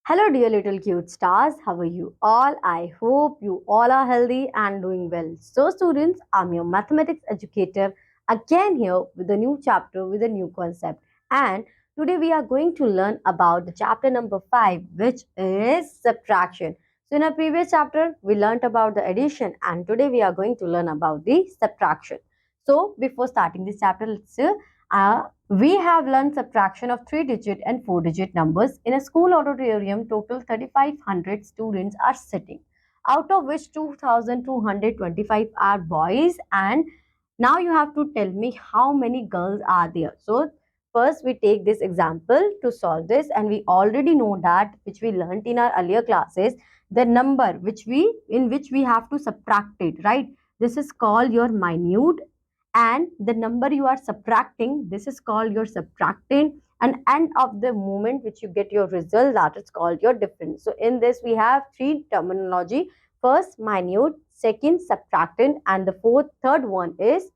Hello, dear little cute stars. How are you all? I hope you all are healthy and doing well. So, students, I'm your mathematics educator again here with a new chapter with a new concept. And today we are going to learn about the chapter number 5, which is subtraction. So, in our previous chapter, we learned about the addition, and today we are going to learn about the subtraction. So, before starting this chapter, we have learned subtraction of 3-digit and 4-digit numbers. In a school auditorium, total 3,500 students are sitting, out of which 2,225 are boys. And now you have to tell me how many girls are there. So, first we take this example to solve this, and we already know that, which we learned in our earlier classes, the number which we have to subtract it, right? This is called your minute, and the number you are subtracting, this is called your subtractant, and end of the moment which you get your result, that is called your difference. So in this we have three terminology: first minute, second subtractant, and the third one is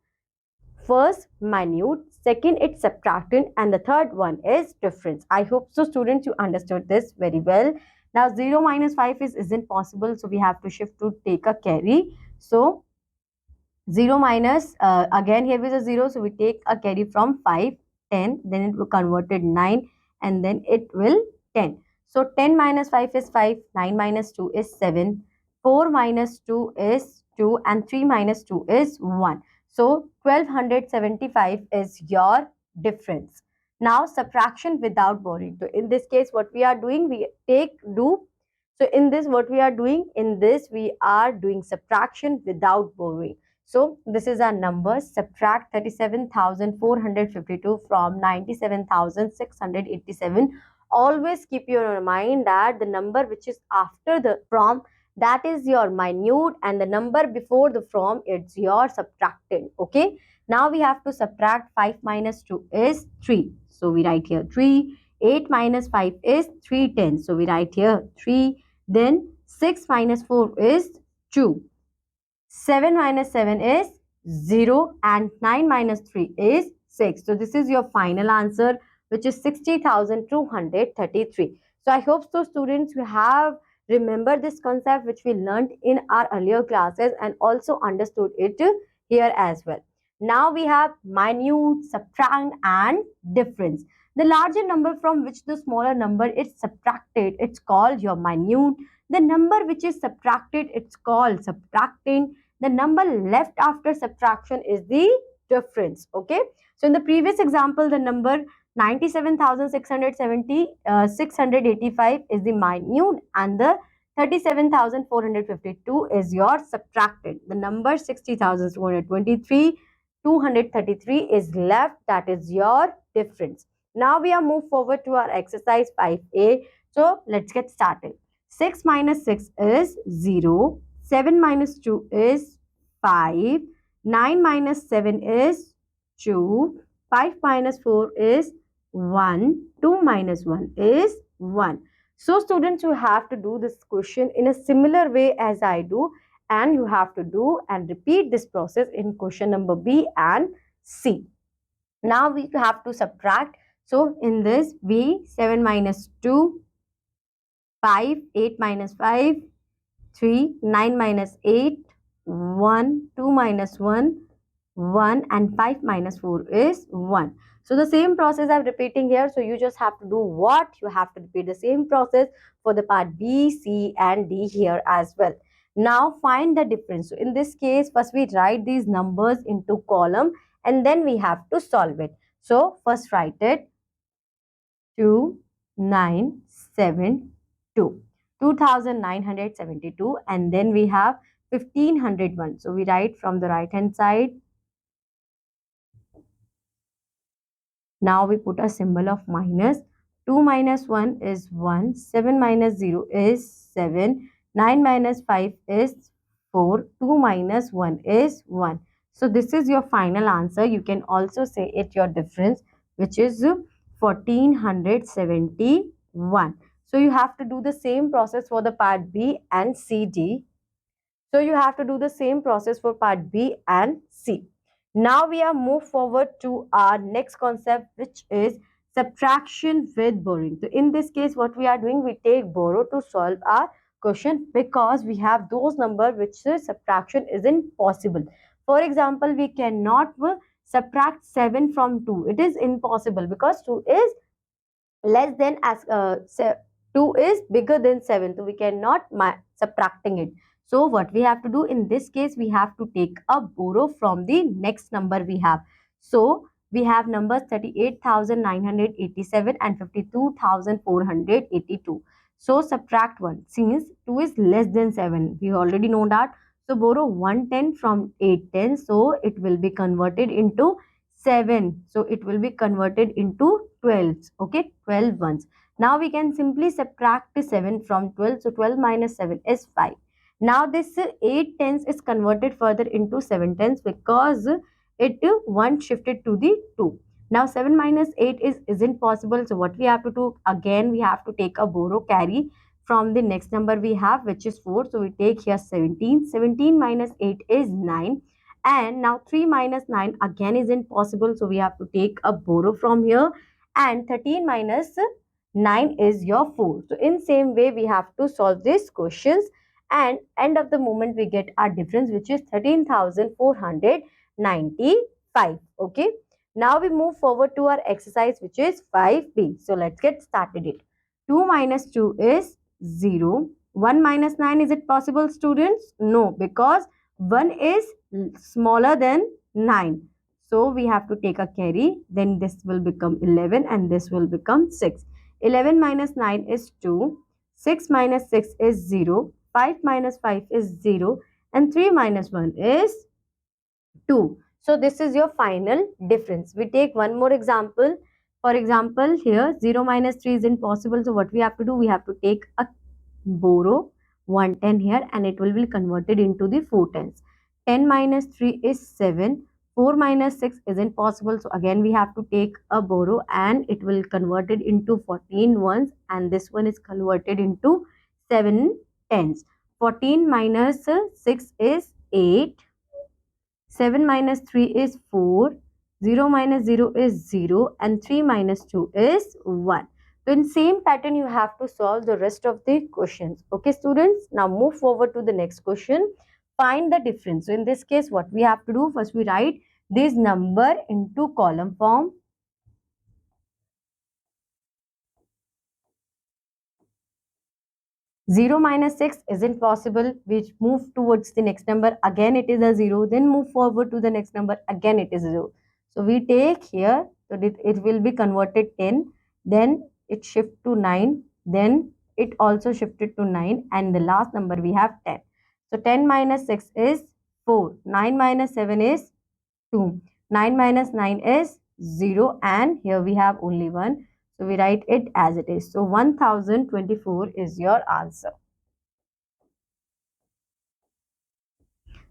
first minute, second it's subtractant, and the third one is difference. I hope so students you understood this very well. Now 0 minus 5 isn't possible, so we have to shift to take a carry. So 0 minus, again here is a 0, so we take a carry from 5, 10, then it will converted 9, and then it will 10. So 10 minus 5 is 5, 9 minus 2 is 7, 4 minus 2 is 2, and 3 minus 2 is 1. So 1275 is your difference. Now subtraction without borrowing. So in this case what we are doing, so in this what we are doing, in this we are doing subtraction without borrowing. So this is our number. Subtract 37,452 from 97,687. Always keep your mind that the number which is after the from, that is your minute, and the number before the from, it's your subtractant. Okay. Now we have to subtract 5 minus 2 is 3. So we write here 3. 8 minus 5 is 310. So we write here 3. Then 6 minus 4 is 2. 7 minus 7 is 0, and 9 minus 3 is 6. So this is your final answer, which is 60,233. So I hope so students you have remembered this concept which we learned in our earlier classes and also understood it here as well. Now we have minute, subtract, and difference. The larger number from which the smaller number is subtracted, it's called your minute. The number which is subtracted, it's called subtracting. The number left after subtraction is the difference. Okay. So in the previous example, the number 685 is the minute, and the 37,452 is your subtracted. The number 60,233 is left, that is your difference. Now we are move forward to our exercise 5a. So let's get started. 6 minus 6 is 0. 7 minus 2 is 5. 9 minus 7 is 2. 5 minus 4 is 1. 2 minus 1 is 1. So students, you have to do this question in a similar way as I do, and you have to do and repeat this process in question number B and C. Now we have to subtract. So in this, B, 7 minus 2, 5, 8 minus 5, 3, 9 minus 8, 1, 2 minus 1, 1, and 5 minus 4 is 1. So the same process I'm repeating here. So you just have to do what? You have to repeat the same process for the part B, C, and D here as well. Now find the difference. So in this case, first we write these numbers into column, and then we have to solve it. So first write it 2, 9, 7, 2. 2,972, and then we have 1,501. So we write from the right hand side. Now we put a symbol of minus. 2 minus 1 is 1. 7 minus 0 is 7. 9 minus 5 is 4. 2 minus 1 is 1. So this is your final answer. You can also say it your difference, which is 1,471. So you have to do the same process for the part B and C, D. So you have to do the same process for part B and C. Now we are move forward to our next concept, which is subtraction with borrowing. So in this case, what we are doing, we take borrow to solve our question because we have those number which subtraction isn't possible. For example, we cannot subtract 7 from 2. It is impossible because 2 is less than 2 is bigger than 7, so we cannot subtracting it. So what we have to do in this case, we have to take a borrow from the next number we have. So we have numbers 38,987 and 52,482. So subtract 1 since 2 is less than 7, we already know that. So borrow 110 from 810, so it will be converted into 7. So it will be converted into 12. Okay, 12 ones. Now we can simply subtract 7 from 12. So 12 minus 7 is 5. Now this 8 tens is converted further into 7 tens because it 1 shifted to the 2. Now 7 minus 8 isn't possible. So what we have to do, again we have to take a borrow carry from the next number we have, which is 4. So we take here 17. 17 minus 8 is 9. And now 3 minus 9 again isn't possible. So we have to take a borrow from here. And 13 minus 9 is your 4. So in same way, we have to solve these questions. And end of the moment, we get our difference, which is 13,495. Okay. Now we move forward to our exercise, which is 5B. So let's get started it. 2 minus 2 is 0. 1 minus 9, is it possible, students? No, because 1 is smaller than 9. So we have to take a carry. Then this will become 11 and this will become 6. 11 minus 9 is 2. 6 minus 6 is 0. 5 minus 5 is 0. And 3 minus 1 is 2. So this is your final difference. We take one more example. For example, here 0 minus 3 is impossible. So what we have to do? We have to take a borrow 110 here and it will be converted into the 4 tens. 10 minus 3 is 7. 4 minus 6 isn't possible. So again we have to take a borrow and it will converted into 14 ones and this one is converted into 7 tens. 14 minus 6 is 8. 7 minus 3 is 4. 0 minus 0 is 0 and 3 minus 2 is 1. So in same pattern, you have to solve the rest of the questions. Okay, students. Now move forward to the next question. Find the difference. So in this case, what we have to do? First, we write this number into column form. 0 minus 6 isn't possible. We move towards the next number. Again, it is a 0. Then move forward to the next number. Again, it is 0. So we take here. So it will be converted 10. Then it shift to 9. Then it also shifted to 9. And the last number we have 10. So 10 minus 6 is 4. 9 minus 7 is 2. 9 minus 9 is 0. And here we have only 1. So we write it as it is. So 1024 is your answer.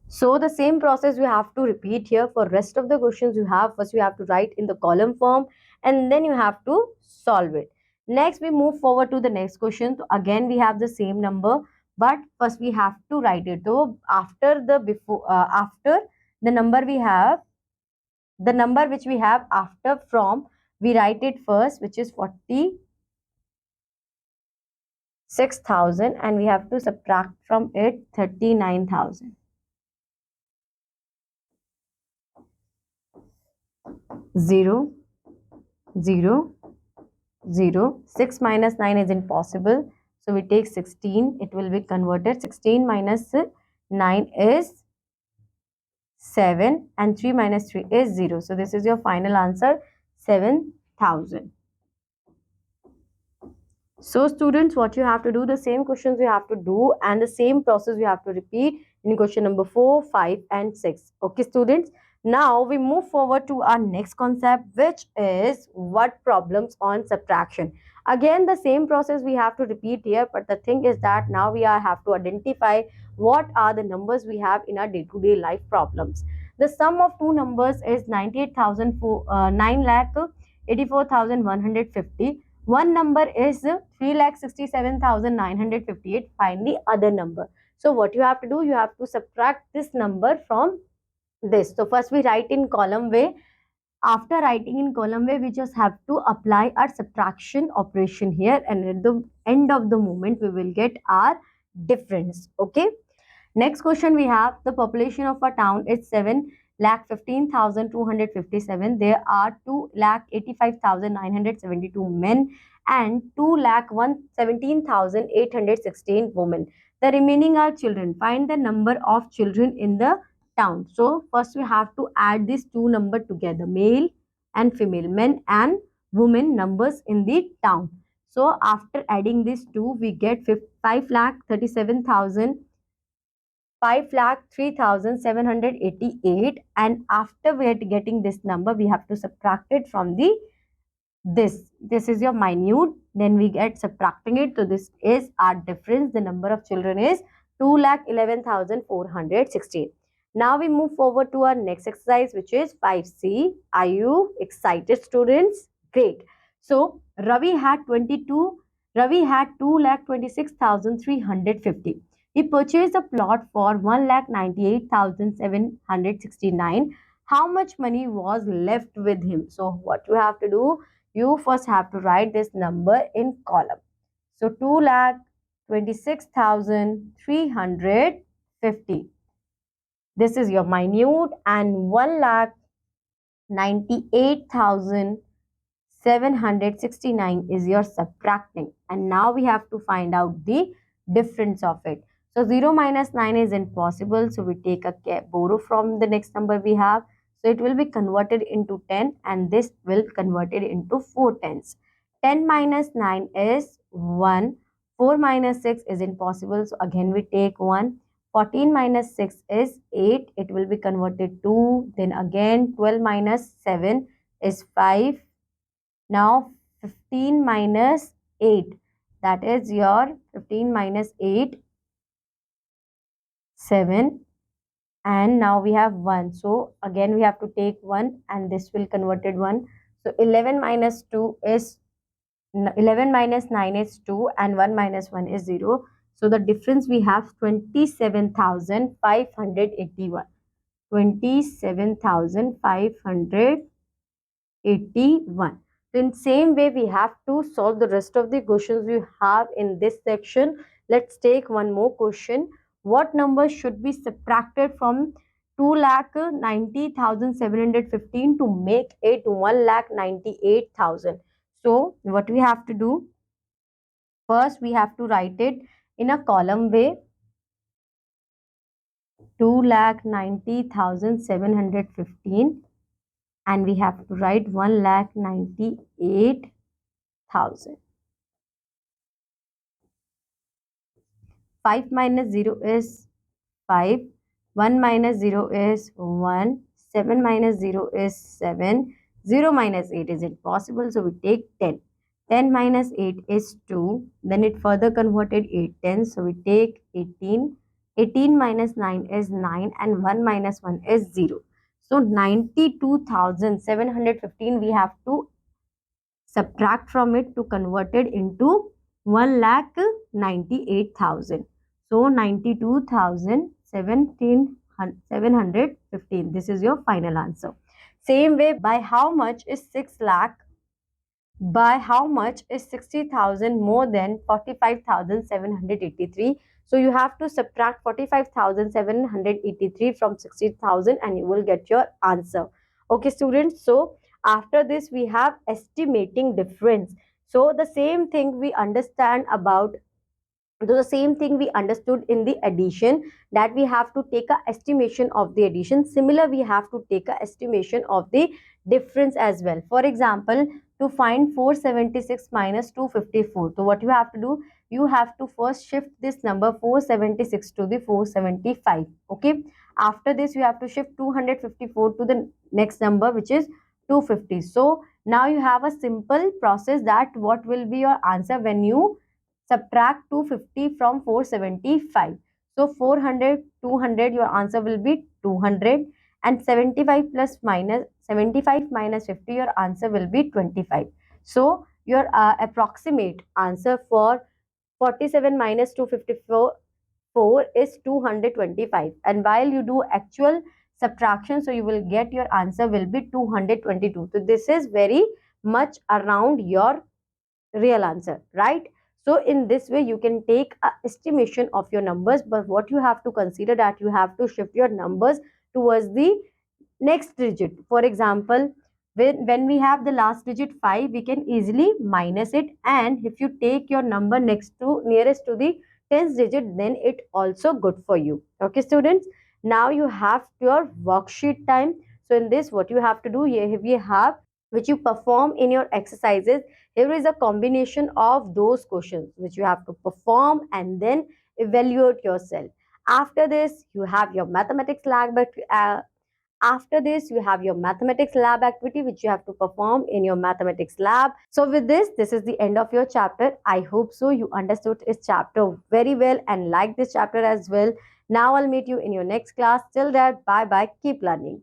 So the same process we have to repeat here for rest of the questions you have. First you have to write in the column form and then you have to solve it. Next we move forward to the next question. So again we have the same number, but first we have to write it. So after the number we have, the number which we have after from, we write it first, which is 46,000 and we have to subtract from it 39,000. 0, 0, 0. 6 minus 9 is impossible. So we take 16. It will be converted. 16 minus 9 is 7 and 3 minus 3 is 0. So this is your final answer, 7,000. So students, what you have to do, the same questions you have to do and the same process you have to repeat in question number 4, 5 and 6. Okay students. Now we move forward to our next concept, which is word problems on subtraction. Again, the same process we have to repeat here, but the thing is that now we have to identify what are the numbers we have in our day-to-day life problems. The sum of two numbers is 98,000 9 lakh 84,150. One number is 3,67,958. Find the other number. So what you have to do, you have to subtract this number from this. So first we write in column way After writing in column way, we just have to apply our subtraction operation here, and at the end of the moment we will get our difference. Okay. Next question we have, the population of a town is 7 lakh 15,257. There are 2 lakh 85,972 men and 2 lakh 117,816 women. The remaining are children. Find the number of children in the town. So first we have to add these two numbers together, male and female, men and women numbers in the town. So after adding these two, we get 5 lakh 37,000. 5,03,788, and after we are getting this number we have to subtract it from the this is your minute, then we get subtracting it, so this is our difference. The number of children is 2,11,416. Now we move forward to our next exercise, which is 5C. Are you excited, students? Great. So Ravi had 2,26,350. He purchased a plot for 1,98,769. How much money was left with him? So what you have to do, you first have to write this number in column. So 2,26,350. This is your minute, and 1,98,769 is your subtracting. And now we have to find out the difference of it. So 0 minus 9 is impossible. So we take a borrow from the next number we have. So it will be converted into 10, and this will convert it into 4 tens. 10 minus 9 is 1. 4 minus 6 is impossible. So again we take 1. 14 minus 6 is 8. It will be converted to, then again 12 minus 7 is 5. Now 15 minus 8, that is your 15 minus 8, 7, and now we have 1. So again we have to take 1, and this will converted 1. So 11 minus 2 is 11 minus 9 is 2, and 1 minus 1 is 0. So the difference we have 27,581. 27,581. So in same way we have to solve the rest of the questions we have in this section. Let's take one more question. What number should be subtracted from 2,90,715 to make it 1,98,000? So what we have to do, first we have to write it in a column way. 2,90,715, and we have to write 1,98,000. 5 minus 0 is 5. 1 minus 0 is 1. 7 minus 0 is 7. 0 minus 8 is impossible, so we take 10. 10 minus 8 is 2. Then it further converted 8 tens, so we take 18. 18 minus 9 is 9, and 1 minus 1 is 0. So 92,715 we have to subtract from it to convert it into 1,98,000. So 92,715. This is your final answer. Same way, by how much is 6 lakh? By how much is 60,000 more than 45,783? So you have to subtract 45,783 from 60,000, and you will get your answer. Okay, students. So after this we have estimating difference. So the same thing we understand about, so the same thing we understood in the addition, that we have to take a estimation of the addition. Similar, we have to take a estimation of the difference as well. For example, to find 476 minus 254, so what you have to do, you have to first shift this number 476 to the 475. Okay, after this you have to shift 254 to the next number, which is 250. So now you have a simple process, that what will be your answer when you subtract 250 from 475. So 400, 200, your answer will be 200, and 75 plus minus 75 minus 50, your answer will be 25. So your approximate answer for 47 minus 254 is 225. And while you do actual subtraction, so you will get your answer will be 222. So this is very much around your real answer, right? So in this way you can take a estimation of your numbers, but what you have to consider that you have to shift your numbers towards the next digit. For example, when we have the last digit 5, we can easily minus it, and if you take your number next to nearest to the 10th digit, then it also good for you. Okay students, now you have your worksheet time. So in this, what you have to do here, we have which you perform in your exercises. Here is a combination of those questions which you have to perform and then evaluate yourself. After this, you have your mathematics lab, after this, you have your mathematics lab activity which you have to perform in your mathematics lab. So with this is the end of your chapter. I hope so you understood this chapter very well and like this chapter as well. Now I'll meet you in your next class. Till that, bye bye. Keep learning.